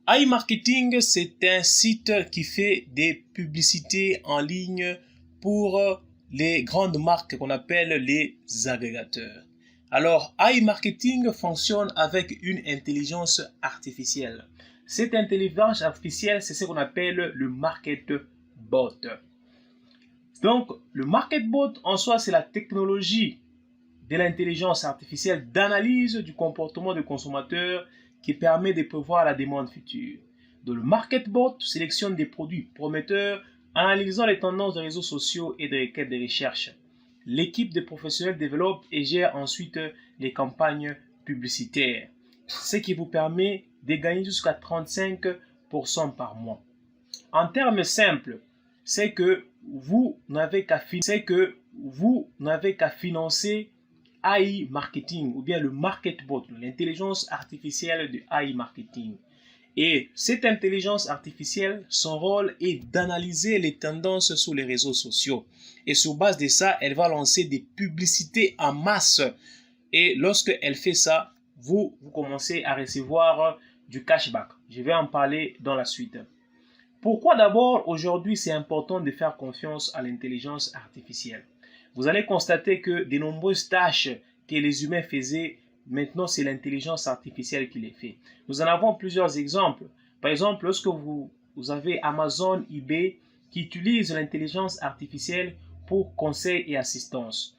iMarketing, c'est un site qui fait des publicités en ligne pour les grandes marques qu'on appelle les agrégateurs. Alors, iMarketing fonctionne avec une intelligence artificielle. Cette intelligence artificielle, c'est ce qu'on appelle le MarketBot. Donc, le MarketBot, en soi, c'est la technologie de l'intelligence artificielle d'analyse du comportement du consommateur qui permet de prévoir la demande future. Donc, le MarketBot sélectionne des produits prometteurs en analysant les tendances des réseaux sociaux et des requêtes de recherche. L'équipe de professionnels développe et gère ensuite les campagnes publicitaires, ce qui vous permet de gagner jusqu'à 35% par mois. En termes simples, c'est que vous n'avez qu'à financer AI Marketing ou bien le MarketBot, l'intelligence artificielle de AI Marketing. Et cette intelligence artificielle, son rôle est d'analyser les tendances sur les réseaux sociaux. Et sur base de ça, elle va lancer des publicités en masse. Et lorsque elle fait ça, vous commencez à recevoir du cashback. Je vais en parler dans la suite. Pourquoi d'abord aujourd'hui c'est important de faire confiance à l'intelligence artificielle? Vous allez constater que de nombreuses tâches que les humains faisaient, maintenant c'est l'intelligence artificielle qui les fait. Nous en avons plusieurs exemples. Par exemple, lorsque vous avez Amazon, eBay qui utilisent l'intelligence artificielle pour conseil et assistance.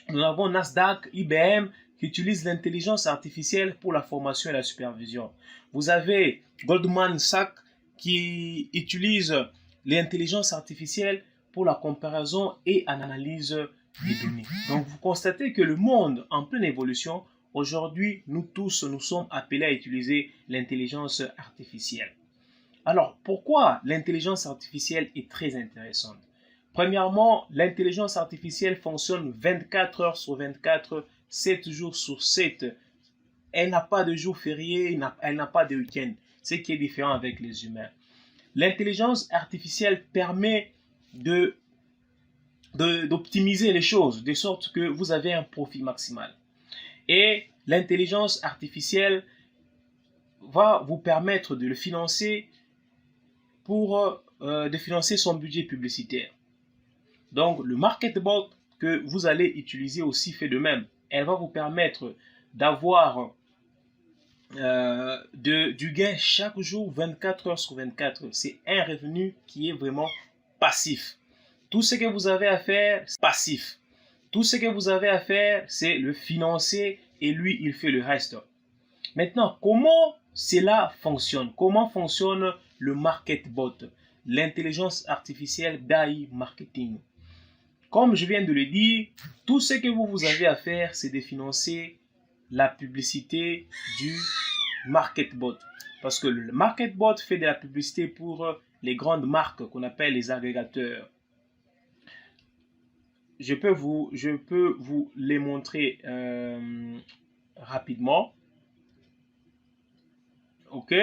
Nous avons Nasdaq, IBM qui utilisent l'intelligence artificielle pour la formation et la supervision. Vous avez Goldman Sachs qui utilise l'intelligence artificielle pour la comparaison et analyse des données. Donc, vous constatez que le monde en pleine évolution, aujourd'hui, nous tous, nous sommes appelés à utiliser l'intelligence artificielle. Alors, pourquoi l'intelligence artificielle est très intéressante? Premièrement, l'intelligence artificielle fonctionne 24 heures sur 24, 7 jours sur 7. Elle n'a pas de jour férié, elle n'a pas de week-end, ce qui est différent avec les humains. L'intelligence artificielle permet d'optimiser les choses, de sorte que vous avez un profit maximal. Et l'intelligence artificielle va vous permettre de le financer de financer son budget publicitaire. Donc, le MarketBot que vous allez utiliser aussi fait de même. Elle va vous permettre d'avoir du gain chaque jour, 24 heures sur 24. C'est un revenu qui est vraiment passif. Tout ce que vous avez à faire, c'est passif. Tout ce que vous avez à faire, c'est le financer et lui, il fait le reste. Maintenant, comment cela fonctionne? Comment fonctionne le MarketBot, l'intelligence artificielle d'AI Marketing? Comme je viens de le dire, tout ce que vous avez à faire, c'est de financer la publicité du MarketBot. Parce que le MarketBot fait de la publicité pour les grandes marques qu'on appelle les agrégateurs. Je peux vous les montrer rapidement. Ok.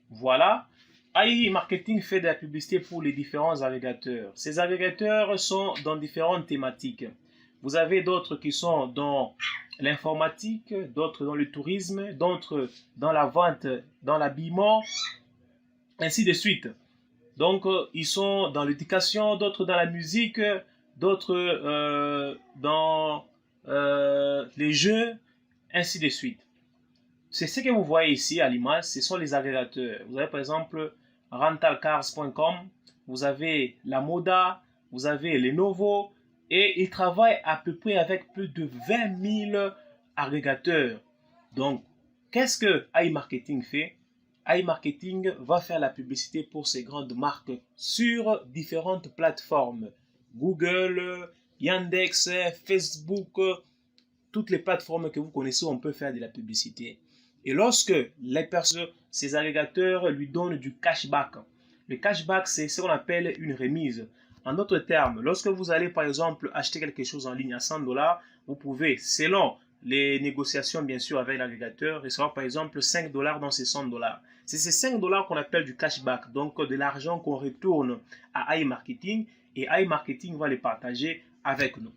Voilà. AI Marketing fait de la publicité pour les différents agrégateurs. Ces agrégateurs sont dans différentes thématiques. Vous avez d'autres qui sont dans l'informatique, d'autres dans le tourisme, d'autres dans la vente, dans l'habillement, ainsi de suite. Donc, ils sont dans l'éducation, d'autres dans la musique, d'autres dans les jeux, ainsi de suite. C'est ce que vous voyez ici à l'image, ce sont les agrégateurs. Vous avez par exemple rentalcars.com, vous avez la Moda, vous avez Lenovo, et ils travaillent à peu près avec plus de 20 000 agrégateurs. Donc, qu'est-ce que iMarketing fait? iMarketing va faire la publicité pour ces grandes marques sur différentes plateformes. Google, Yandex, Facebook, toutes les plateformes que vous connaissez, on peut faire de la publicité. Et lorsque les personnes, ces agrégateurs lui donnent du cashback, le cashback, c'est ce qu'on appelle une remise. En d'autres termes, lorsque vous allez par exemple acheter quelque chose en ligne à 100 $, vous pouvez, selon les négociations bien sûr avec l'agrégateur, recevoir par exemple 5 $ dans ces 100 $. C'est ces 5 $ qu'on appelle du cashback, donc de l'argent qu'on retourne à iMarketing et iMarketing va les partager avec nous.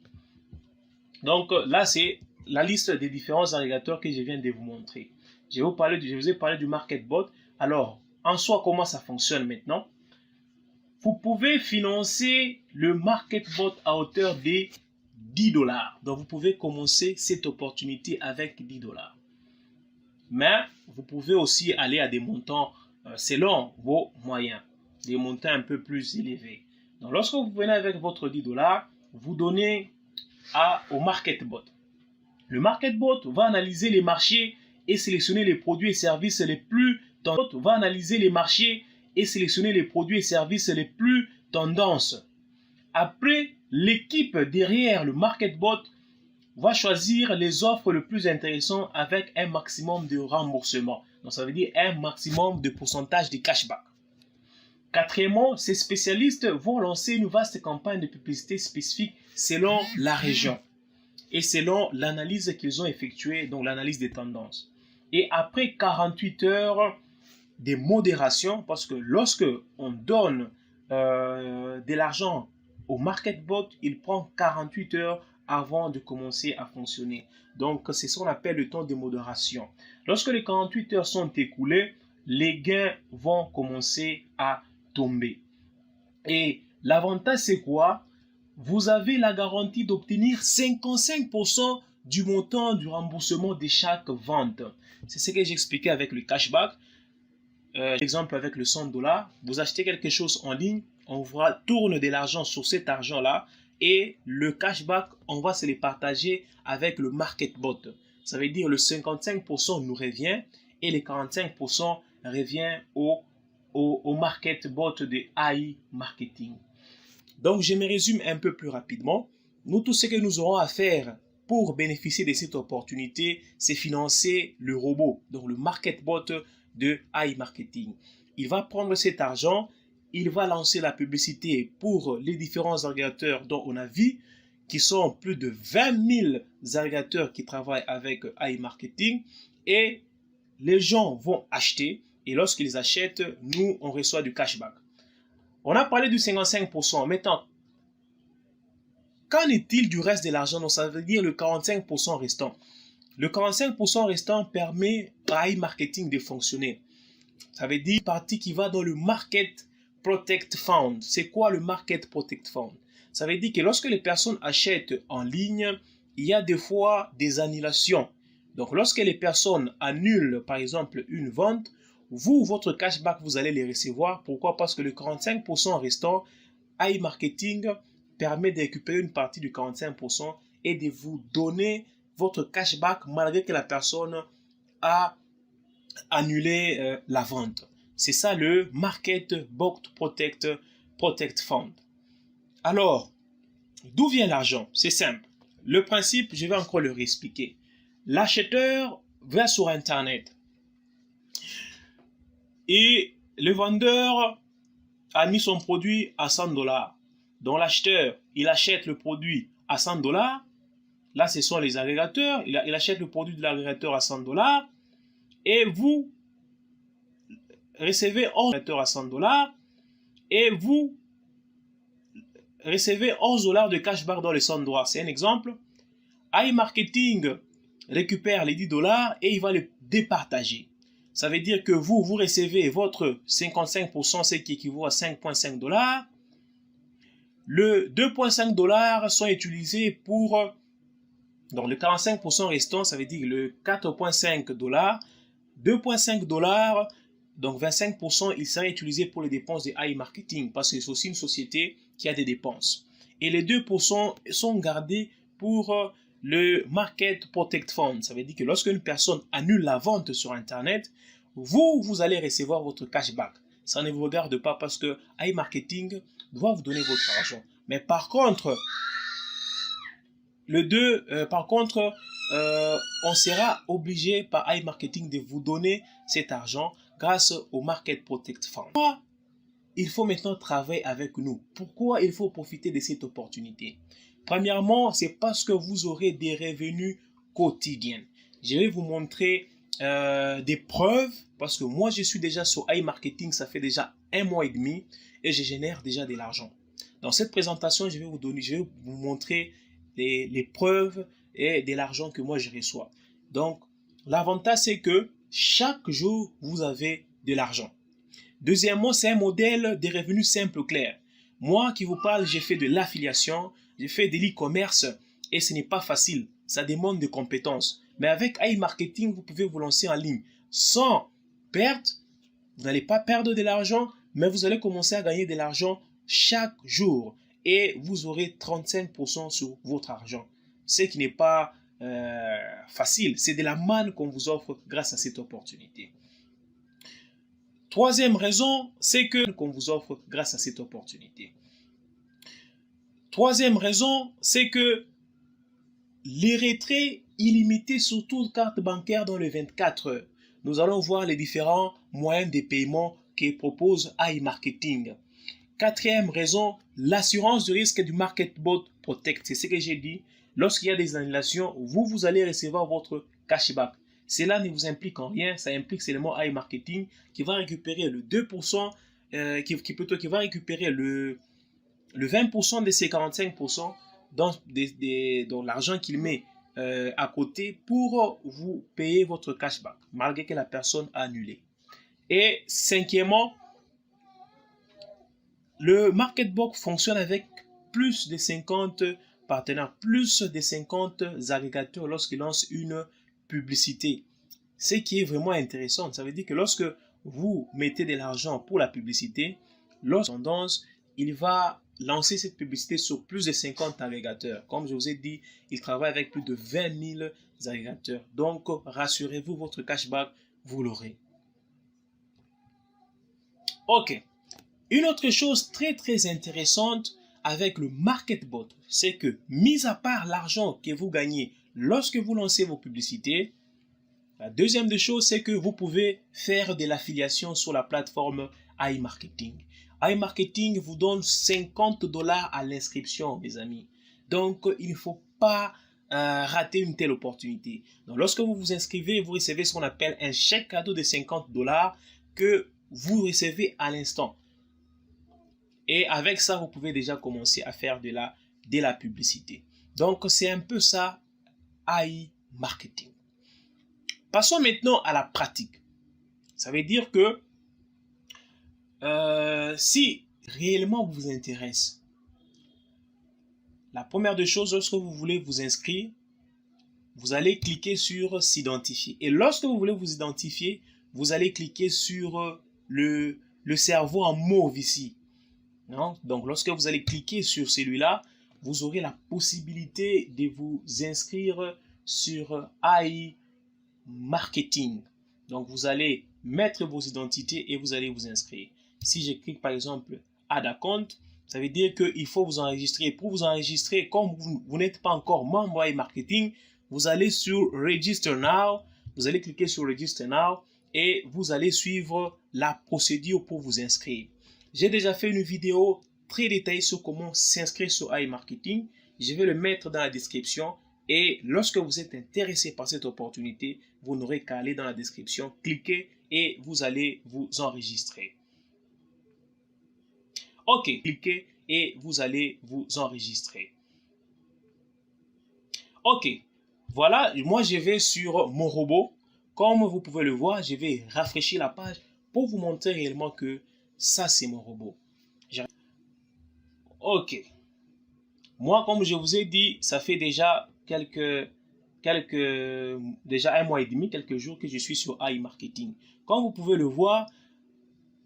Donc là, c'est la liste des différents agrégateurs que je viens de vous montrer. je vous ai parlé du MarketBot. Alors, en soi, comment ça fonctionne maintenant? Vous pouvez financer le MarketBot à hauteur de 10 $. Donc, vous pouvez commencer cette opportunité avec 10 $. Mais vous pouvez aussi aller à des montants selon vos moyens, des montants un peu plus élevés. Donc, lorsque vous venez avec votre 10 $, vous donnez au MarketBot. Le MarketBot va analyser les marchés et sélectionner les produits et services les plus tendances. Va analyser les marchés et sélectionner les produits et services les plus tendances. Après, l'équipe derrière le MarketBot va choisir les offres les plus intéressantes avec un maximum de remboursement. Donc, ça veut dire un maximum de pourcentage de cashback. Quatrièmement, ces spécialistes vont lancer une vaste campagne de publicité spécifique selon la région et selon l'analyse qu'ils ont effectuée, donc l'analyse des tendances. Et après 48 heures de modération, parce que lorsque on donne de l'argent au MarketBot, il prend 48 heures avant de commencer à fonctionner. Donc, c'est ce qu'on appelle le temps de modération. Lorsque les 48 heures sont écoulées, les gains vont commencer à tomber. Et l'avantage, c'est quoi? Vous avez la garantie d'obtenir 55% du montant du remboursement de chaque vente. C'est ce que j'expliquais avec le cashback. Exemple avec le 100 $, vous achetez quelque chose en ligne, on vous tourne de l'argent sur cet argent-là et le cashback, on va se les partager avec le MarketBot. Ça veut dire le 55% nous revient et les 45% revient au MarketBot de AI Marketing. Donc, je me résume un peu plus rapidement. Nous, tout ce que nous aurons à faire pour bénéficier de cette opportunité, c'est financer le robot, donc le MarketBot de AI Marketing. Il va prendre cet argent, il va lancer la publicité pour les différents agrégateurs dont on a vu, qui sont plus de 20 000 agrégateurs qui travaillent avec AI Marketing, et les gens vont acheter, et lorsqu'ils achètent, nous, on reçoit du cashback. On a parlé du 55%. Maintenant, qu'en est-il du reste de l'argent? Donc, ça veut dire le 45% restant. Le 45% restant permet à iMarketing de fonctionner. Ça veut dire une partie qui va dans le Market Protect Fund. C'est quoi le Market Protect Fund? Ça veut dire que lorsque les personnes achètent en ligne, il y a des fois des annulations. Donc, lorsque les personnes annulent, par exemple, une vente, vous, votre cashback, vous allez les recevoir. Pourquoi? Parce que le 45% restant, iMarketing permet de récupérer une partie du 45% et de vous donner votre cashback malgré que la personne a annulé la vente. C'est ça le Market Protect Fund. Alors, d'où vient l'argent? C'est simple. Le principe, je vais encore le réexpliquer. L'acheteur va sur Internet et le vendeur a mis son produit à 100 $. Donc l'acheteur, il achète le produit à 100 $. Là, ce sont les agrégateurs. Il achète le produit de l'agrégateur à 100 $. Et vous recevez 11 agrégateurs à 100 $. Et vous recevez 11 $ de cashback dans les 100 $. C'est un exemple. iMarketing récupère les 10 $ et il va les départager. Ça veut dire que vous recevez votre 55%, ce qui équivaut à 5,5 $. Le 2,5 $ sont utilisés pour... Donc, le 45% restant, ça veut dire le 4,5 $. 2,5 $, donc 25%, il serait utilisé pour les dépenses de AI Marketing parce que c'est aussi une société qui a des dépenses. Et les 2% sont gardés pour le Market Protect Fund. Ça veut dire que lorsque une personne annule la vente sur Internet, vous allez recevoir votre cashback. Ça ne vous regarde pas parce que AI Marketing doit vous donner votre argent. Mais par contre, on sera obligé par iMarketing de vous donner cet argent grâce au Market Protect Fund. Pourquoi il faut maintenant travailler avec nous? Pourquoi il faut profiter de cette opportunité? Premièrement, c'est parce que vous aurez des revenus quotidiens. Je vais vous montrer des preuves parce que moi, je suis déjà sur iMarketing, ça fait déjà 1 mois et demi et je génère déjà de l'argent. Dans cette présentation, je vais vous montrer les preuves et de l'argent que moi je reçois. Donc, l'avantage, c'est que chaque jour, vous avez de l'argent. Deuxièmement, c'est un modèle de revenus simple, clair. Moi qui vous parle, j'ai fait de l'affiliation, j'ai fait de l'e-commerce et ce n'est pas facile. Ça demande des compétences. Mais avec iMarketing, vous pouvez vous lancer en ligne sans perte. Vous n'allez pas perdre de l'argent, mais vous allez commencer à gagner de l'argent chaque jour. Et vous aurez 35% sur votre argent. Ce qui n'est pas facile. C'est de la manne qu'on vous offre grâce à cette opportunité. Troisième raison, c'est que qu'on vous offre grâce à cette opportunité. Troisième raison, c'est que les retraits illimités sur toute carte bancaire dans les 24 heures. Nous allons voir les différents moyens de paiement que propose iMarketing. Quatrième raison, l'assurance de risque du MarketBot Protect. C'est ce que j'ai dit. Lorsqu'il y a des annulations, vous allez recevoir votre cashback. Cela ne vous implique en rien, ça implique seulement iMarketing qui va récupérer le 2%, qui va récupérer le 20% de ces 45% dans l'argent qu'il met à côté pour vous payer votre cashback, malgré que la personne a annulé. Et cinquièmement, le MarketBot fonctionne avec plus de 50 partenaires, plus de 50 agrégateurs lorsqu'il lance une publicité. Ce qui est vraiment intéressant, ça veut dire que lorsque vous mettez de l'argent pour la publicité, lorsque tendance, il va lancer cette publicité sur plus de 50 agrégateurs. Comme je vous ai dit, il travaille avec plus de 20 000 agrégateurs. Donc, rassurez-vous, votre cashback, vous l'aurez. Ok. Une autre chose très très intéressante avec le MarketBot, c'est que, mis à part l'argent que vous gagnez lorsque vous lancez vos publicités, la deuxième des choses, c'est que vous pouvez faire de l'affiliation sur la plateforme iMarketing. iMarketing vous donne 50 $ à l'inscription, mes amis. Donc, il ne faut pas rater une telle opportunité. Donc, lorsque vous vous inscrivez, vous recevez ce qu'on appelle un chèque cadeau de 50 $ que vous recevez à l'instant. Et avec ça, vous pouvez déjà commencer à faire de la publicité. Donc, c'est un peu ça, iMarketing. Passons maintenant à la pratique. Ça veut dire que si réellement vous intéresse, la première des choses, lorsque vous voulez vous inscrire, vous allez cliquer sur s'identifier. Et lorsque vous voulez vous identifier, vous allez cliquer sur le cerveau en mauve ici. Non? Donc, lorsque vous allez cliquer sur celui-là, vous aurez la possibilité de vous inscrire sur iMarketing. Donc, vous allez mettre vos identités et vous allez vous inscrire. Si je clique par exemple Add Account, ça veut dire qu'il faut vous enregistrer. Pour vous enregistrer, comme vous n'êtes pas encore membre iMarketing, vous allez sur Register Now. Vous allez cliquer sur Register Now et vous allez suivre la procédure pour vous inscrire. J'ai déjà fait une vidéo très détaillée sur comment s'inscrire sur iMarketing. Je vais le mettre dans la description. Et lorsque vous êtes intéressé par cette opportunité, vous n'aurez qu'à aller dans la description, cliquez et vous allez vous enregistrer. Ok, cliquez et vous allez vous enregistrer. Ok, voilà, moi je vais sur mon robot. Comme vous pouvez le voir, je vais rafraîchir la page pour vous montrer réellement que ça c'est mon robot. Ok, moi comme je vous ai dit, ça fait déjà déjà un mois et demi, quelques jours que je suis sur iMarketing. Comme vous pouvez le voir,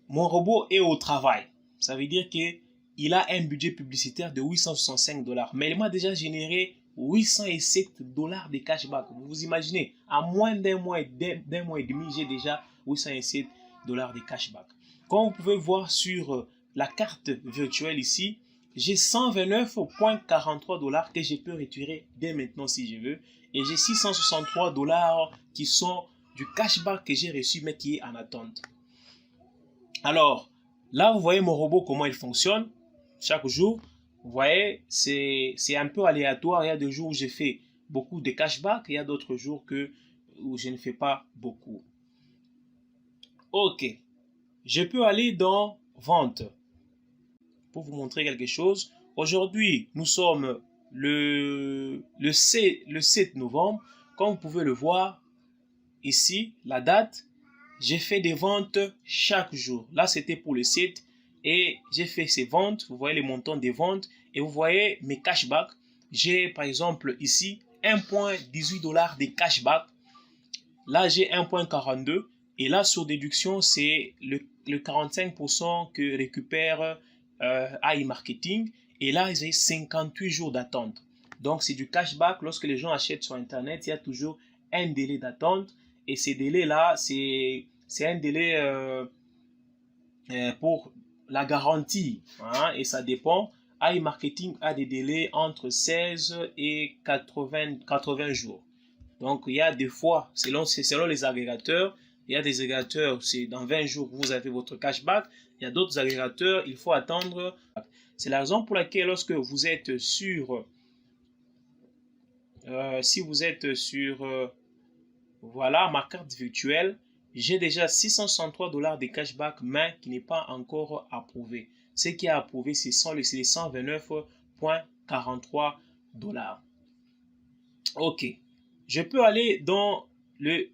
mon robot est au travail. Ça veut dire qu'il a un budget publicitaire de 865 $. Mais il m'a déjà généré 807 $ de cashback. Vous vous imaginez, à moins d'un mois et demi, j'ai déjà 807 $ de cashback. Comme vous pouvez voir sur la carte virtuelle ici, j'ai 129,43 $ que je peux retirer dès maintenant si je veux. Et j'ai 663 $ qui sont du cashback que j'ai reçu mais qui est en attente. Alors, là vous voyez mon robot comment il fonctionne. Chaque jour, vous voyez, c'est un peu aléatoire. Il y a des jours où j'ai fait beaucoup de cashback. Il y a d'autres jours où je ne fais pas beaucoup. Ok, je peux aller dans vente pour vous montrer quelque chose. Aujourd'hui, nous sommes le 7 novembre. Comme vous pouvez le voir, ici, la date, j'ai fait des ventes chaque jour. Là, c'était pour le site et j'ai fait ces ventes. Vous voyez les montants des ventes et vous voyez mes cashbacks. J'ai par exemple ici 1,18 $ de cashback. Là, j'ai 1,42 et là, sur déduction, c'est le 45% que récupère AI Marketing. Et là, j'ai 58 jours d'attente. Donc, c'est du cashback. Lorsque les gens achètent sur Internet, il y a toujours un délai d'attente. Et ces délais-là, c'est un délai pour la garantie. Hein, et ça dépend. AI Marketing a des délais entre 16 et 80 jours. Donc, il y a des fois, selon les agrégateurs, il y a des agrégateurs, c'est dans 20 jours, vous avez votre cashback. Il y a d'autres agrégateurs, il faut attendre. C'est la raison pour laquelle lorsque vous êtes sur, si vous êtes sur, voilà, ma carte virtuelle, j'ai déjà 663 $ de cashback, mais qui n'est pas encore approuvé. Ce qui est approuvé, c'est les 129,43 $. Ok. Je peux aller dans les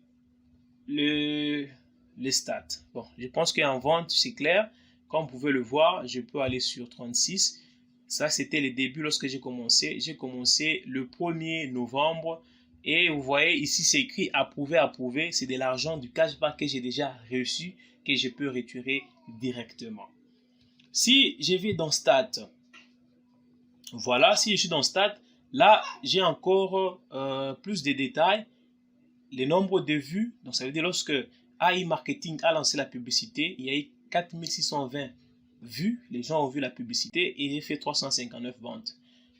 stats. Bon, je pense qu'en vente, c'est clair. Comme vous pouvez le voir, je peux aller sur 36. Ça, c'était les débuts lorsque j'ai commencé. J'ai commencé le 1er novembre. Et vous voyez, ici, c'est écrit approuvé, approuvé. C'est de l'argent du cashback que j'ai déjà reçu, que je peux retirer directement. Si je vais dans stats, voilà, si je suis dans stats, là, j'ai encore plus de détails. Les nombres de vues, donc ça veut dire lorsque AI Marketing a lancé la publicité, il y a eu 4620 vues, les gens ont vu la publicité et j'ai fait 359 ventes.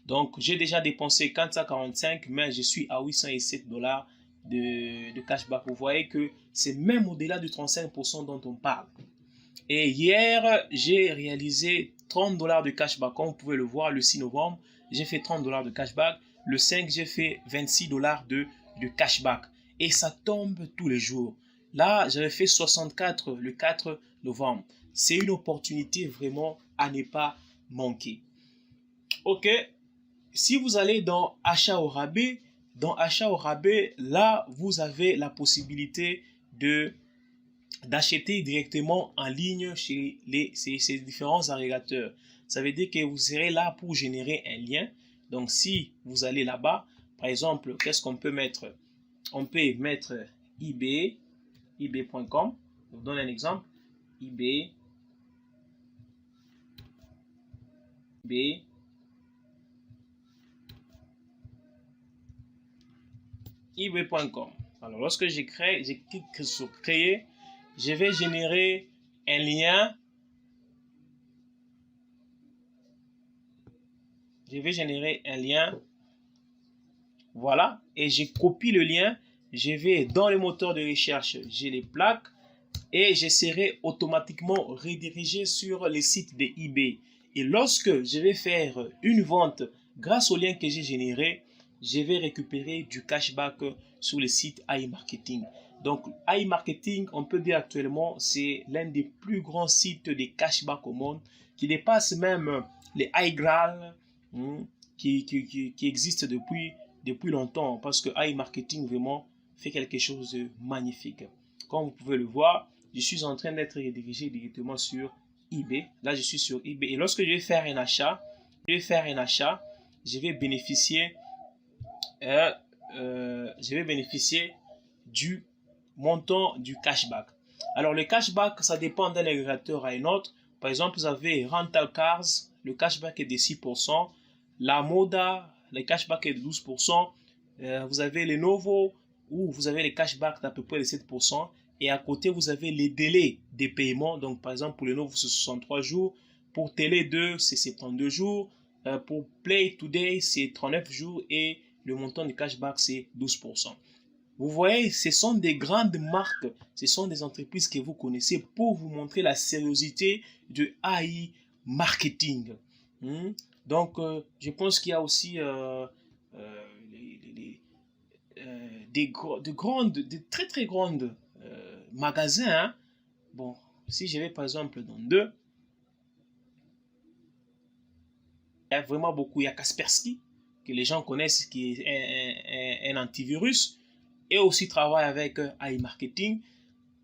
Donc j'ai déjà dépensé 445, mais je suis à 807 $ de cashback. Vous voyez que c'est même au-delà du 35% dont on parle. Et hier, j'ai réalisé 30 $ de cashback. Comme vous pouvez le voir, le 6 novembre, j'ai fait 30 $ de cashback. Le 5, j'ai fait 26 $ de cashback. Et ça tombe tous les jours. Là, j'avais fait 64 le 4 novembre. C'est une opportunité vraiment à ne pas manquer. Ok. Si vous allez dans achat au rabais, là, vous avez la possibilité d'acheter directement en ligne chez ces différents agrégateurs. Ça veut dire que vous serez là pour générer un lien. Donc, si vous allez là-bas, par exemple, qu'est-ce qu'on peut mettre? On peut mettre eBay, ebay.com. Je vous donne un exemple. eBay, ebay.com. Alors, lorsque je clique sur créer, je vais générer un lien. Voilà, et je copie le lien. Je vais dans le moteur de recherche, j'ai les plaques et je serai automatiquement redirigé sur le site de eBay. Et lorsque je vais faire une vente grâce au lien que j'ai généré, je vais récupérer du cashback sur le site AI Marketing. Donc, AI Marketing, on peut dire actuellement, c'est l'un des plus grands sites de cashback au monde, qui dépasse même les iGraal, qui existent depuis longtemps, parce que AI Marketing vraiment fait quelque chose de magnifique. Comme vous pouvez le voir, je suis en train d'être redirigé directement sur eBay. Là, je suis sur eBay. Et lorsque je vais faire un achat, je vais bénéficier du montant du cashback. Alors, le cashback, ça dépend d'un agrégateur à un autre. Par exemple, vous avez Rental Cars, le cashback est de 6%. La Moda, le cashback est de 12%. Vous avez Lenovo, où vous avez les cashbacks d'à peu près de 7%. Et à côté, vous avez les délais des paiements. Donc, par exemple, pour Lenovo, c'est 63 jours. Pour Télé2, c'est 72 jours. Pour Play Today, c'est 39 jours. Et le montant du cashback, c'est 12%. Vous voyez, ce sont des grandes marques, ce sont des entreprises que vous connaissez pour vous montrer la sérieuxité de AI Marketing. Donc, je pense qu'il y a aussi de très très grandes magasins. Hein. Bon, si je vais par exemple dans deux, il y a vraiment beaucoup. Il y a Kaspersky, que les gens connaissent, qui est un antivirus. et aussi travaille avec AI Marketing.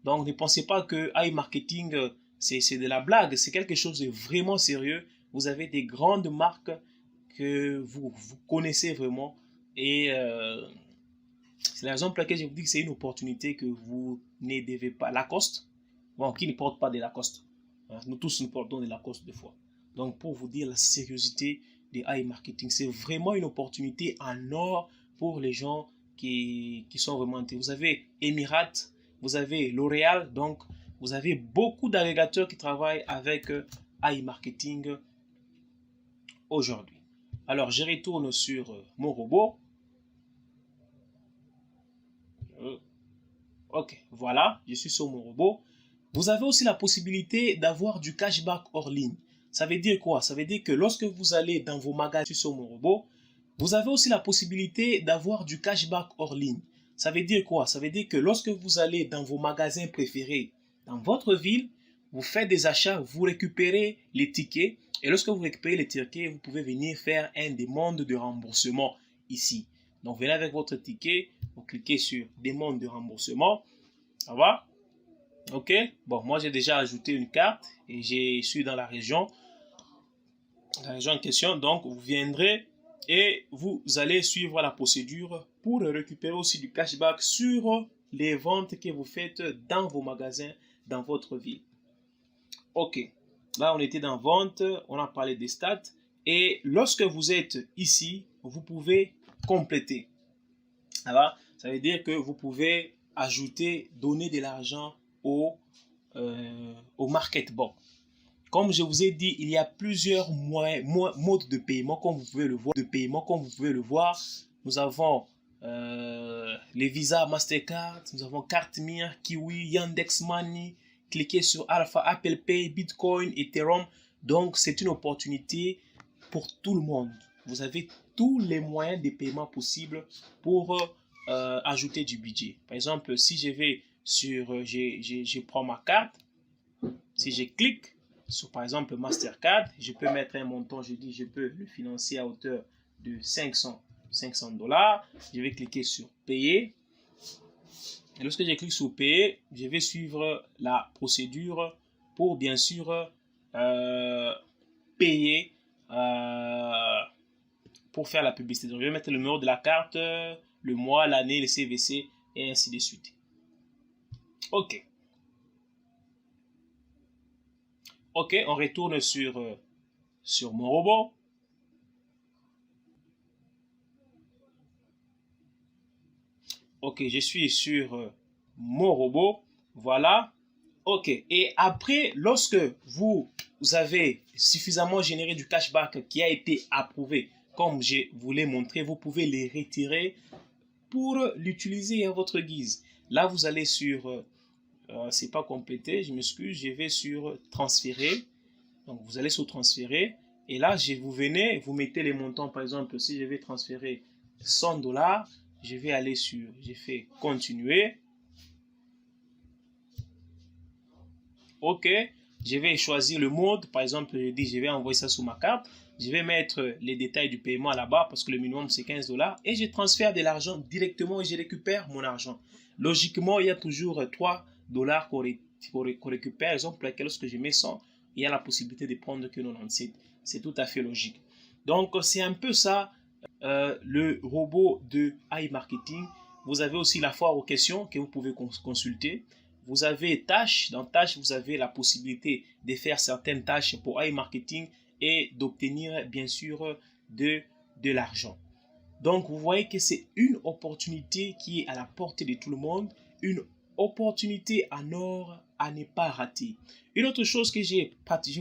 Donc, ne pensez pas que AI Marketing, c'est de la blague. C'est quelque chose de vraiment sérieux. Vous avez des grandes marques que vous connaissez vraiment. Et c'est la raison pour laquelle je vous dis que c'est une opportunité que vous ne devez pas. Lacoste, bon, qui ne porte pas de Lacoste? Nous tous nous portons de Lacoste des fois. Donc, pour vous dire la sérieuxité de AI Marketing, c'est vraiment une opportunité en or pour les gens qui sont vraiment intéressés. Vous avez Emirates, vous avez L'Oréal, donc vous avez beaucoup d'agrégateurs qui travaillent avec AI Marketing aujourd'hui. Alors, je retourne sur mon robot. Ok, voilà, je suis sur mon robot. Vous avez aussi la possibilité d'avoir du cashback hors ligne. Ça veut dire quoi? Ça veut dire que lorsque vous allez dans vos magasins sur mon robot, vous avez aussi la possibilité d'avoir du cashback hors ligne. Ça veut dire quoi? Ça veut dire que lorsque vous allez dans vos magasins préférés, dans votre ville, vous faites des achats, vous récupérez les tickets. Et lorsque vous récupérez les tickets, vous pouvez venir faire une demande de remboursement ici. Donc, venez avec votre ticket, vous cliquez sur demande de remboursement. Ça va? Ok, bon, moi j'ai déjà ajouté une carte et je suis dans la région en question. Donc, vous viendrez et vous allez suivre la procédure pour récupérer aussi du cashback sur les ventes que vous faites dans vos magasins, dans votre ville. Ok, là on était dans vente, on a parlé des stats. Et lorsque vous êtes ici, vous pouvez compléter. Ça veut dire que vous pouvez ajouter, donner de l'argent au marketbot. Comme je vous ai dit, il y a plusieurs modes de paiement, comme vous pouvez le voir. Nous avons les Visa, Mastercard, nous avons Cartmire, Kiwi, Yandex Money. Cliquez sur Alpha, Apple Pay, Bitcoin, Ethereum. Donc, c'est une opportunité pour tout le monde. Vous avez tous les moyens de paiement possibles pour ajouter du budget. Par exemple, si je vais sur, je prends ma carte, si je clique sur par exemple Mastercard, je peux mettre un montant, je dis je peux le financer à hauteur de 500 $. Je vais cliquer sur payer. Et lorsque je clique sur payer, je vais suivre la procédure pour bien sûr payer pour faire la publicité. Donc, je vais mettre le numéro de la carte, le mois, l'année, le CVC et ainsi de suite. Ok. Ok, on retourne sur mon robot. Ok, je suis sur mon robot. Voilà. Ok, et après, lorsque vous avez suffisamment généré du cashback qui a été approuvé, comme je vous l'ai montré, vous pouvez les retirer pour l'utiliser à votre guise. Là, vous allez sur, c'est pas complété, je m'excuse, je vais sur transférer. Donc, vous allez sur transférer. Et là, vous venez, vous mettez les montants. Par exemple, si je vais transférer 100 $, je vais aller sur, j'ai fait continuer. Ok, je vais choisir le mode. Par exemple, je dis, je vais envoyer ça sur ma carte. Je vais mettre les détails du paiement là-bas parce que le minimum c'est 15 $. Et je transfère de l'argent directement et je récupère mon argent. Logiquement, il y a toujours 3 $ qu'on récupère. Exemple, pour laquelle lorsque je mets 100, il y a la possibilité de prendre que 97. C'est tout à fait logique. Donc, c'est un peu ça, le robot de AI Marketing. Vous avez aussi la foire aux questions que vous pouvez consulter. Vous avez tâches. Dans tâches, vous avez la possibilité de faire certaines tâches pour AI Marketing et d'obtenir, bien sûr, de l'argent. Donc, vous voyez que c'est une opportunité qui est à la portée de tout le monde, une opportunité en or à ne pas rater. Une autre chose que j'ai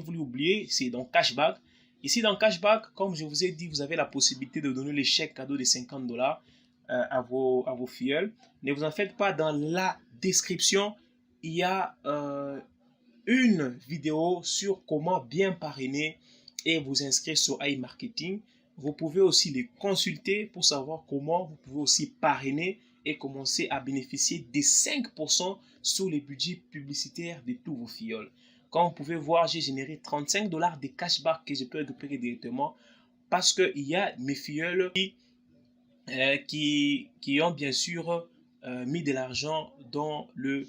voulu oublier, c'est dans Cashback. Ici, dans Cashback, comme je vous ai dit, vous avez la possibilité de donner les chèques cadeaux de 50 $ à vos filleuls. Ne vous en faites pas, dans la description, il y a une vidéo sur comment bien parrainer et vous inscrire sur AI Marketing. Vous pouvez aussi les consulter pour savoir comment vous pouvez aussi parrainer et commencer à bénéficier des 5% sur les budgets publicitaires de tous vos filleuls. Comme vous pouvez voir, j'ai généré 35 $ de cashback que je peux récupérer directement parce qu'il y a mes filleuls qui ont bien sûr mis de l'argent dans le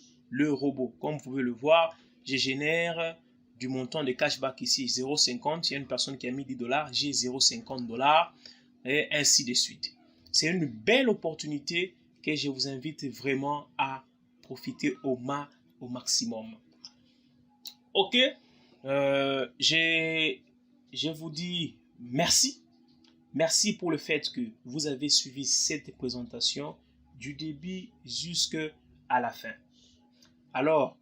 robot. Comme vous pouvez le voir, je génère du montant de cashback ici 0,50. Il y a une personne qui a mis 10 $, j'ai 0,50 $, et ainsi de suite. C'est une belle opportunité que je vous invite vraiment à profiter au maximum. Ok, je vous dis merci. Merci pour le fait que vous avez suivi cette présentation du début jusqu'à la fin. Alors,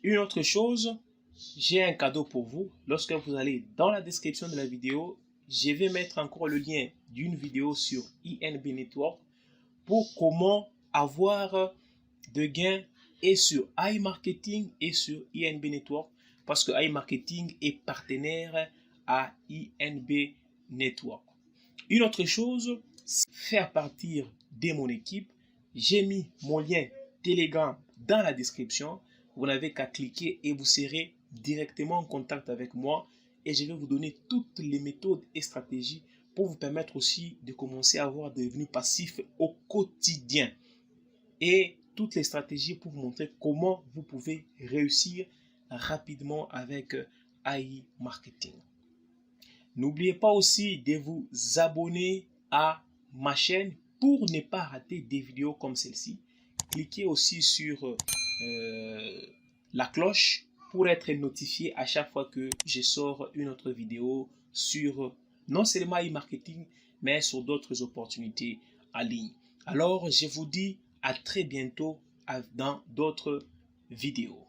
une autre chose, j'ai un cadeau pour vous. Lorsque vous allez dans la description de la vidéo, je vais mettre encore le lien d'une vidéo sur INB Network pour comment avoir de gains et sur iMarketing et sur INB Network, parce que iMarketing est partenaire à INB Network. Une autre chose, c'est faire partir de mon équipe. J'ai mis mon lien Telegram dans la description. Vous n'avez qu'à cliquer et vous serez directement en contact avec moi et je vais vous donner toutes les méthodes et stratégies pour vous permettre aussi de commencer à avoir des revenus passifs au quotidien et toutes les stratégies pour vous montrer comment vous pouvez réussir rapidement avec AI Marketing. N'oubliez pas aussi de vous abonner à ma chaîne pour ne pas rater des vidéos comme celle-ci. Cliquez aussi sur la cloche pour être notifié à chaque fois que je sors une autre vidéo sur non seulement e-marketing, mais sur d'autres opportunités en ligne. Alors, je vous dis à très bientôt dans d'autres vidéos.